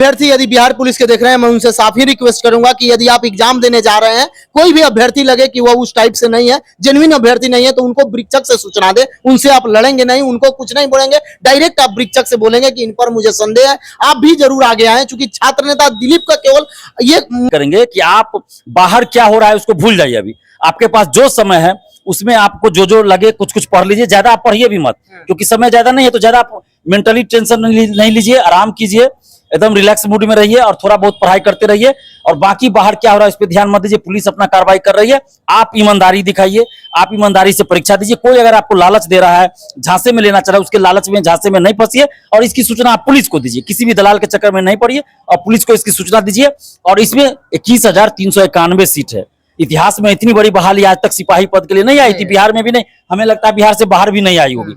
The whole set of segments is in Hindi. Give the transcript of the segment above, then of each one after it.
अभ्यर्थी यदि बिहार पुलिस के देख रहे हैं, मैं उनसे साफ ही रिक्वेस्ट करूंगा कि यदि आप एग्जाम देने जा रहे हैं, कोई भी अभ्यर्थी लगे कि वो उस टाइप से नहीं है, जेन्युइन अभ्यर्थी नहीं है, तो उनको वृक्षक से सूचना दे। उनसे आप लड़ेंगे नहीं, उनको कुछ नहीं बोलेंगे, डायरेक्ट आप वृक्षक से बोलेंगे कि इन पर मुझे संदेह है। आप भी जरूर आगे आए, चूंकि छात्र नेता दिलीप का केवल ये करेंगे कि आप बाहर क्या हो रहा है उसको भूल जाइए। अभी आपके पास जो समय है उसमें आपको जो जो लगे कुछ कुछ पढ़ लीजिए, ज्यादा आप पढ़िए भी मत, क्योंकि समय ज्यादा नहीं है। तो ज्यादा आप मेंटली टेंशन नहीं लीजिए, आराम कीजिए, एकदम रिलैक्स मूड में रहिए और थोड़ा बहुत पढ़ाई करते रहिए। और बाकी बाहर क्या हो रहा है इस पे ध्यान मत दीजिए। पुलिस अपना कार्रवाई कर रही है, आप ईमानदारी दिखाइए, आप ईमानदारी से परीक्षा दीजिए। कोई अगर आपको लालच दे रहा है, झांसे में लेना चाह रहा है, उसके लालच में झांसे में नहीं फंसिए और इसकी सूचना आप पुलिस को दीजिए। किसी भी दलाल के चक्कर में नहीं पड़िए और पुलिस को इसकी सूचना दीजिए। और इसमें 21,391 सीट है। इतिहास में इतनी बड़ी बहाली आज तक सिपाही पद के लिए नहीं आई थी, बिहार में भी नहीं, हमें लगता है बिहार से बाहर भी नहीं आई होगी।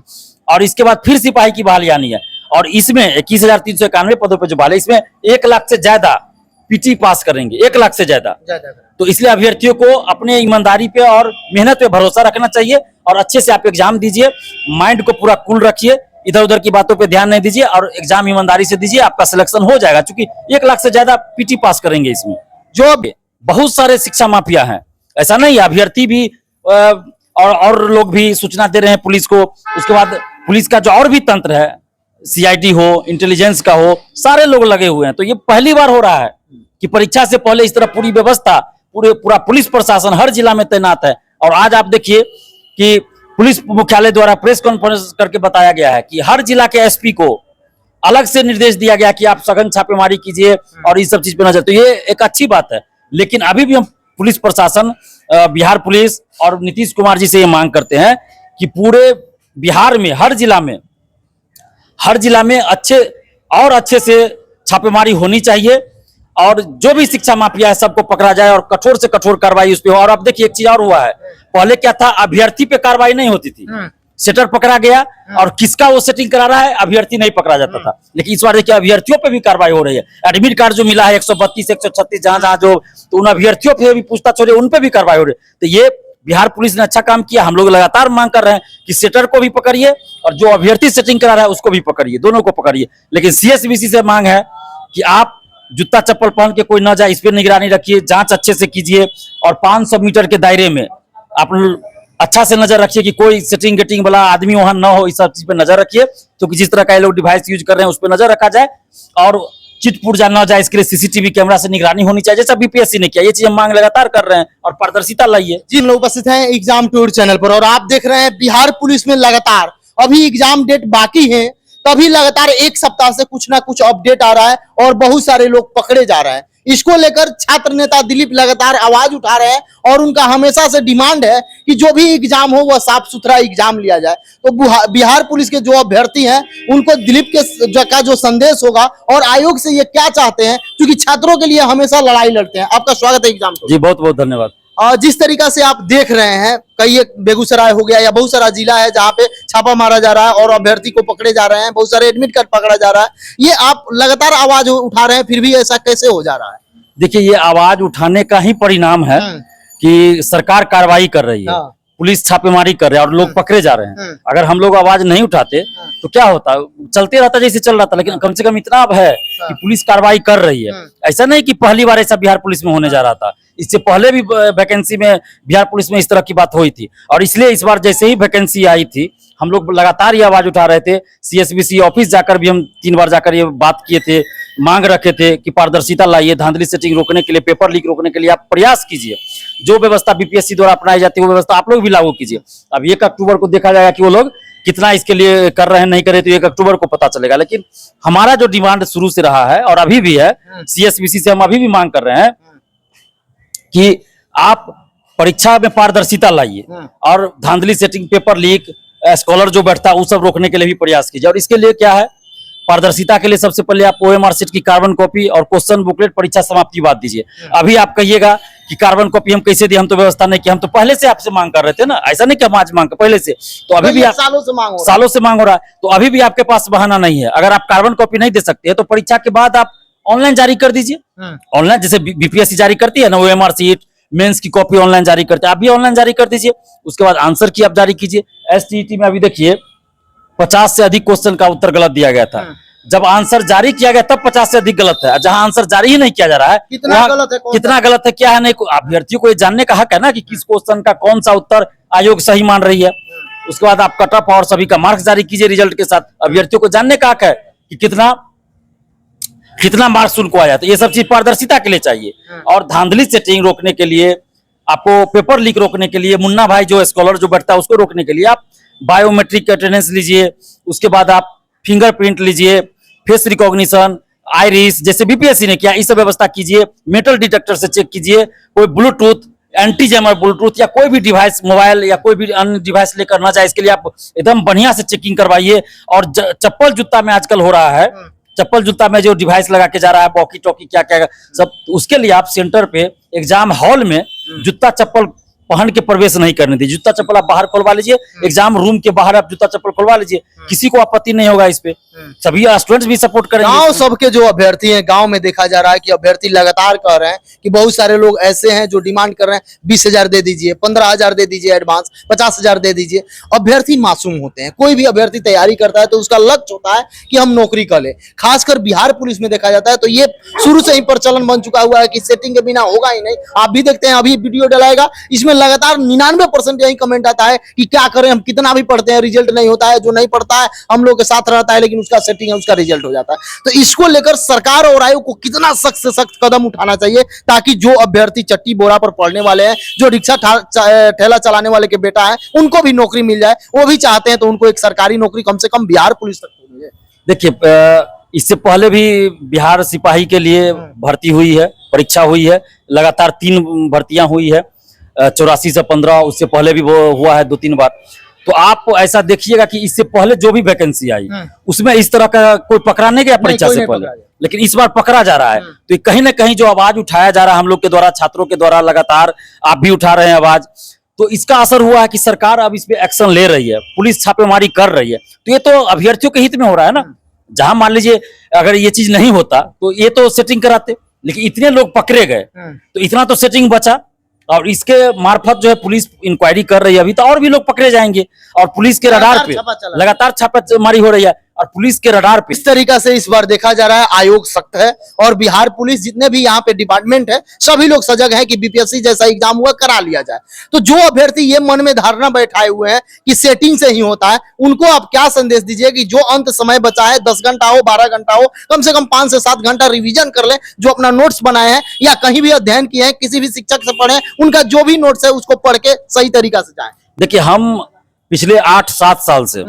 और इसके बाद फिर सिपाही की बहाली आनी है और इसमें 21,391 पदों पर जो बहाली, इसमें 1 लाख से ज्यादा पीटी पास करेंगे, 1 लाख से ज्यादा। तो इसलिए अभ्यर्थियों को अपने ईमानदारी पे और मेहनत पे भरोसा रखना चाहिए और अच्छे से आप एग्जाम दीजिए। माइंड को पूरा कूल रखिए, इधर उधर की बातों पे ध्यान नहीं दीजिए और एग्जाम ईमानदारी से दीजिए, आपका सिलेक्शन हो जाएगा। क्योंकि 1 लाख से ज्यादा पीटी पास करेंगे इसमें। जो बहुत सारे शिक्षा माफिया हैं, ऐसा नहीं, अभ्यर्थी भी और लोग भी सूचना दे रहे हैं पुलिस को। उसके बाद पुलिस का जो और भी तंत्र है, सीआईडी हो, इंटेलिजेंस का हो, सारे लोग लगे हुए हैं। तो ये पहली बार हो रहा है कि परीक्षा से पहले इस तरह पूरी व्यवस्था, पूरा पुलिस प्रशासन हर जिला में तैनात है। और आज आप देखिए कि पुलिस मुख्यालय द्वारा प्रेस कॉन्फ्रेंस करके बताया गया है कि हर जिला के एसपी को अलग से निर्देश दिया गया कि आप सघन छापेमारी कीजिए और इस सब चीज पे नजर। तो ये एक अच्छी बात है, लेकिन अभी भी हम पुलिस प्रशासन, बिहार पुलिस और नीतीश कुमार जी से ये मांग करते हैं कि पूरे बिहार में हर जिला में अच्छे से छापेमारी होनी चाहिए और जो भी शिक्षा माफिया है सबको पकड़ा जाए और कठोर से कठोर कार्रवाई उस पर हो। और अब देखिए एक चीज और हुआ है, पहले क्या था, अभ्यर्थी पे कार्रवाई नहीं होती थी, सेटर पकड़ा गया और किसका वो सेटिंग करा रहा है अभ्यर्थी नहीं पकड़ा जाता था। लेकिन इस बार देखिए अभ्यर्थियों पे भी कार्रवाई हो रही है। एडमिट कार्ड जो मिला है 132, 136 जहां जो, तो उन अभ्यर्थियों पे भी पूछताछ हो रही है, उन पे भी कार्रवाई हो रही है। तो ये बिहार पुलिस ने अच्छा काम किया। हम लोग लगातार मांग कर रहे हैं कि सेटर को भी पकड़िए और जो अभ्यर्थी सेटिंग करा रहा है उसको भी पकड़िए, दोनों को पकड़िए। लेकिन सीएसबीसी से मांग है कि आप जूता चप्पल पहन के कोई न जाए, इस पर निगरानी रखिए, जांच अच्छे से कीजिए और 500 मीटर के दायरे में आप अच्छा से नजर रखिए कि कोई सेटिंग गेटिंग वाला आदमी वहां न हो। इस सब चीज पे नजर रखिए, क्योंकि जिस तरह का ये लोग डिवाइस यूज कर रहे हैं उस पर नजर रखा जाए और चिट पुर्जा न जाए, इसके लिए सीसीटीवी कैमरा से निगरानी होनी चाहिए, जैसा बीपीएससी ने किया। ये चीज हम मांग लगातार कर रहे हैं और पारदर्शिता लाइए। जी, लोग उपस्थित हैं एग्जाम टूर चैनल पर और आप देख रहे हैं बिहार पुलिस में लगातार अभी एग्जाम डेट बाकी है, तभी लगातार एक सप्ताह से कुछ ना कुछ अपडेट आ रहा है और बहुत सारे लोग पकड़े जा रहे हैं। इसको लेकर छात्र नेता दिलीप लगातार आवाज उठा रहे हैं और उनका हमेशा से डिमांड है कि जो भी एग्जाम हो वह साफ सुथरा एग्जाम लिया जाए। तो बिहार पुलिस के जो अभ्यर्थी हैं उनको दिलीप का जो संदेश होगा और आयोग से ये क्या चाहते हैं, क्योंकि छात्रों के लिए हमेशा लड़ाई लड़ते हैं। आपका स्वागत है एग्जाम जी, बहुत बहुत धन्यवाद। जिस तरीका से आप देख रहे हैं, कई एक बेगूसराय हो गया या बहुत सारा जिला है जहां पे छापा मारा जा रहा है और अभ्यर्थी को पकड़े जा रहे हैं, बहुत सारे एडमिट कार्ड पकड़ा जा रहा है, ये आप लगातार आवाज उठा रहे हैं, फिर भी ऐसा कैसे हो जा रहा है? देखिए, ये आवाज उठाने का ही परिणाम है कि सरकार कार्रवाई कर रही है, पुलिस छापेमारी कर रही है और लोग पकड़े जा रहे हैं। अगर हम लोग आवाज नहीं उठाते तो क्या होता, चलते रहता जैसे चल रहा था। लेकिन कम से कम इतना अब है कि पुलिस कार्रवाई कर रही है। ऐसा नहीं कि पहली बार ऐसा बिहार पुलिस में होने जा रहा था, इससे पहले भी वैकेंसी में बिहार पुलिस में इस तरह की बात हुई थी। और इसलिए इस बार जैसे ही वैकेंसी आई थी, हम लोग लगातार ये आवाज उठा रहे थे। सीएसबीसी ऑफिस जाकर भी हम 3 बार जाकर ये बात किए थे, मांग रखे थे कि पारदर्शिता लाइए, धांधली सेटिंग रोकने के लिए, पेपर लीक रोकने के लिए आप प्रयास कीजिए। जो व्यवस्था बीपीएससी द्वारा अपनाई जाती है वो व्यवस्था आप लोग भी लागू कीजिए। अब 1 अक्टूबर को देखा जाएगा कि वो लोग कितना इसके लिए कर रहे हैं, नहीं कर रहे, तो 1 अक्टूबर को पता चलेगा। लेकिन हमारा जो डिमांड शुरू से रहा है और अभी भी है, सीएसबीसी से हम अभी भी मांग कर रहे हैं कि आप परीक्षा में पारदर्शिता लाइए और धांधली सेटिंग, पेपर लीक, स्कॉलर जो बैठता है वो सब रोकने के लिए भी प्रयास कीजिए। और इसके लिए क्या है, पारदर्शिता के लिए सबसे पहले आप ओएमआर सीट की कार्बन कॉपी और क्वेश्चन बुकलेट परीक्षा समाप्ति बाद दीजिए। अभी आप कहिएगा कि कार्बन कॉपी हम कैसे दिए, हम तो व्यवस्था नहीं की, हम तो पहले से आपसे मांग कर रहे थे ना, ऐसा नहीं कि हम आज मांग कर, पहले से। तो अभी भी सालों से मांग हो रहा है, तो अभी भी आपके पास बहाना नहीं है। अगर आप कार्बन कॉपी नहीं दे सकते हैं तो परीक्षा के बाद आप ऑनलाइन जारी कर दीजिए। ऑनलाइन जैसे बीपीएससी जारी करती है ना, ओएमआर सीट, मेंस की कॉपी ऑनलाइन जारी करते हैं, आप भी ऑनलाइन जारी कर दीजिए। उसके बाद आंसर की आप जारी कीजिए। एसटीईटी में अभी देखिए 50 से अधिक क्वेश्चन का उत्तर गलत दिया गया था। जब आंसर जारी किया गया तब 50 से अधिक गलत है। जहां आंसर जारी ही नहीं किया जा रहा है कितना वहाँ गलत है, कौन कितना गलत है क्या है, नहीं अभ्यर्थियों को ये जानने का हक है ना कि किस क्वेश्चन का कौन सा उत्तर आयोग सही मान रही है। उसके बाद आप कट ऑफ और सभी का मार्क्स जारी कीजिए रिजल्ट के साथ। अभ्यर्थियों को जानने का हक है कि कितना मार्क्स उनको आया। तो ये सब चीज पारदर्शिता के लिए चाहिए। और धांधली सेटिंग रोकने के लिए, आपको पेपर लीक रोकने के लिए, मुन्ना भाई जो स्कॉलर जो बैठता है उसको रोकने के लिए आप बायोमेट्रिक अटेंडेंस लीजिए। उसके बाद आप फिंगरप्रिंट लीजिए, फेस रिकॉग्निशन, आइरिस जैसे बीपीएससी ने किया, इस सब व्यवस्था कीजिए। मेटल डिटेक्टर से चेक कीजिए। कोई ब्लूटूथ, एंटी जैमर ब्लूटूथ या कोई भी डिवाइस, मोबाइल या कोई भी अन्य डिवाइस लेकर ना जाए, इसके लिए आप एकदम बढ़िया से चेकिंग करवाइए। और चप्पल जूता में आजकल हो रहा है, चप्पल जूता में जो डिवाइस लगा के जा रहा है, वॉकी टॉकी क्या क्या सब, उसके लिए आप सेंटर पे एग्जाम हॉल में जूता चप्पल पहन के प्रवेश नहीं करने दीजिए। जूता चप्पल आप बाहर खुलवा लीजिए, एग्जाम रूम के बाहर आप जूता चप्पल खुलवा लीजिए, किसी को आपत्ति नहीं होगा इस पे। सभी स्टूडेंट्स भी सपोर्ट करेंगे। गांव सबके जो अभ्यर्थी हैं, गांव में देखा जा रहा है कि अभ्यर्थी लगातार कह रहे हैं कि बहुत सारे लोग ऐसे हैं जो डिमांड कर रहे हैं 20,000 दे दीजिए, 15,000 दे दीजिए एडवांस, 50,000 दे दीजिए। अभ्यर्थी मासूम होते हैं, कोई भी अभ्यर्थी तैयारी करता है तो उसका लक्ष्य होता है कि हम नौकरी कर ले। खासकर बिहार पुलिस में देखा जाता है तो ये शुरू से ही प्रचलन बन चुका हुआ है कि सेटिंग के बिना होगा ही नहीं। आप भी देखते हैं, अभी वीडियो डलाएगा, इसमें लगातार 99% यही कमेंट आता है कि क्या करें, हम कितना भी पढ़ते हैं रिजल्ट नहीं होता है, जो नहीं पढ़ता है हम लोग के साथ रहता है लेकिन उसका सेटिंग है, उसका रिजल्ट हो जाता है। तो इसको लेकर सरकार और आयोग को कितना सख्त से सख्त कदम उठाना चाहिए ताकि जो अभ्यर्थी चट्टी बोरा पर पढ़ने वाले हैं, जो रिक्शा ठेला चलाने वाले के बेटा है, उनको भी नौकरी मिल जाए। वो भी चाहते हैं तो उनको एक सरकारी नौकरी कम से कम बिहार पुलिस तक मिल जाए। देखिए, इससे पहले भी बिहार सिपाही के लिए भर्ती हुई है, परीक्षा हुई है, लगातार 3 भर्तियां हुई है, 84 से 15, उससे पहले भी वो हुआ है 2-3 बार। तो आप ऐसा देखिएगा कि इससे पहले जो भी वैकेंसी आई उसमें इस तरह का कोई पकड़ा नहीं गया परीक्षा से पहले, लेकिन इस बार पकड़ा जा रहा है। तो कहीं ना कहीं जो आवाज उठाया जा रहा है हम लोग के द्वारा, छात्रों के द्वारा, लगातार आप भी उठा रहे हैं आवाज, तो इसका असर हुआ है कि सरकार अब इस पे एक्शन ले रही है, पुलिस छापेमारी कर रही है। तो ये तो अभ्यर्थियों के हित में हो रहा है ना। जहां मान लीजिए अगर ये चीज नहीं होता तो ये तो सेटिंग कराते, लेकिन इतने लोग पकड़े गए तो इतना तो सेटिंग बचा। और इसके मार्फत जो है पुलिस इंक्वायरी कर रही है अभी, तो और भी लोग पकड़े जाएंगे। और पुलिस के रडार पे लगातार छापेमारी हो रही है, और पुलिस के रडार पे इस तरीका से इस बार देखा जा रहा है आयोग सख्त है और बिहार पुलिस जितने भी यहाँ पे डिपार्टमेंट है सभी लोग सजग हैं कि बीपीएससी जैसा एग्जाम हुआ करा लिया जाए। तो जो अभ्यर्थी ये मन में धारणा बैठाए हुए हैं कि सेटिंग से ही होता है, उनको आप क्या संदेश दीजिए कि जो अंत समय बचा है, 10 घंटा हो, 12 घंटा हो, कम से कम 5 से 7 घंटा रिविजन कर ले। जो अपना नोट्स बनाए हैं या कहीं भी अध्ययन किए हैं, किसी भी शिक्षक से पढ़े, उनका जो भी नोट्स है उसको पढ़ के सही तरीका से जाए। देखिए, हम पिछले 8-7 साल से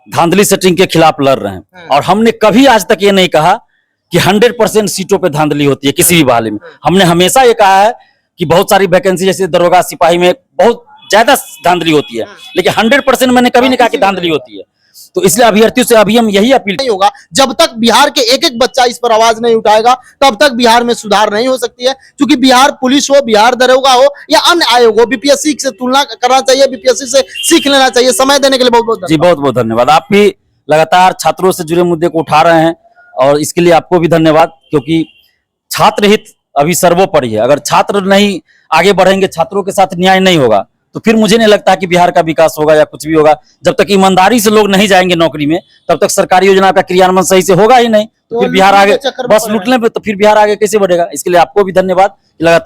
धांधली सेटिंग के खिलाफ लड़ रहे हैं, और हमने कभी आज तक ये नहीं कहा कि 100% सीटों पे धांधली होती है किसी भी बहाली में। हमने हमेशा ये कहा है कि बहुत सारी वैकेंसी जैसे दरोगा सिपाही में बहुत ज्यादा धांधली होती है, लेकिन 100% मैंने कभी नहीं कहा कि धांधली होती है। तो इसलिए अभ्यर्थियों से अभी हम यही अपील नहीं होगा जब तक बिहार के एक एक बच्चा इस पर आवाज नहीं उठाएगा, तब तक बिहार में सुधार नहीं हो सकती है। क्योंकि बिहार पुलिस हो, बिहार दरोगा हो या अन्य आयोग हो, बीपीएससी से तुलना करना चाहिए, बीपीएससी से सीख लेना चाहिए। समय देने के लिए बहुत बहुत जी, बहुत बहुत धन्यवाद। आप भी लगातार छात्रों से जुड़े मुद्दे को उठा रहे हैं, और इसके लिए आपको भी धन्यवाद, क्योंकि छात्र हित अभी सर्वोपरि है। अगर छात्र नहीं आगे बढ़ेंगे, छात्रों के साथ न्याय नहीं होगा, तो फिर मुझे नहीं लगता कि बिहार का विकास होगा या कुछ भी होगा। जब तक ईमानदारी से लोग नहीं जाएंगे नौकरी में, तब तक सरकारी योजना का क्रियान्वयन सही से होगा ही नहीं। तो फिर बिहार आगे बस लूटने पे, तो फिर बिहार आगे कैसे बढ़ेगा। इसके लिए आपको भी धन्यवाद लगातार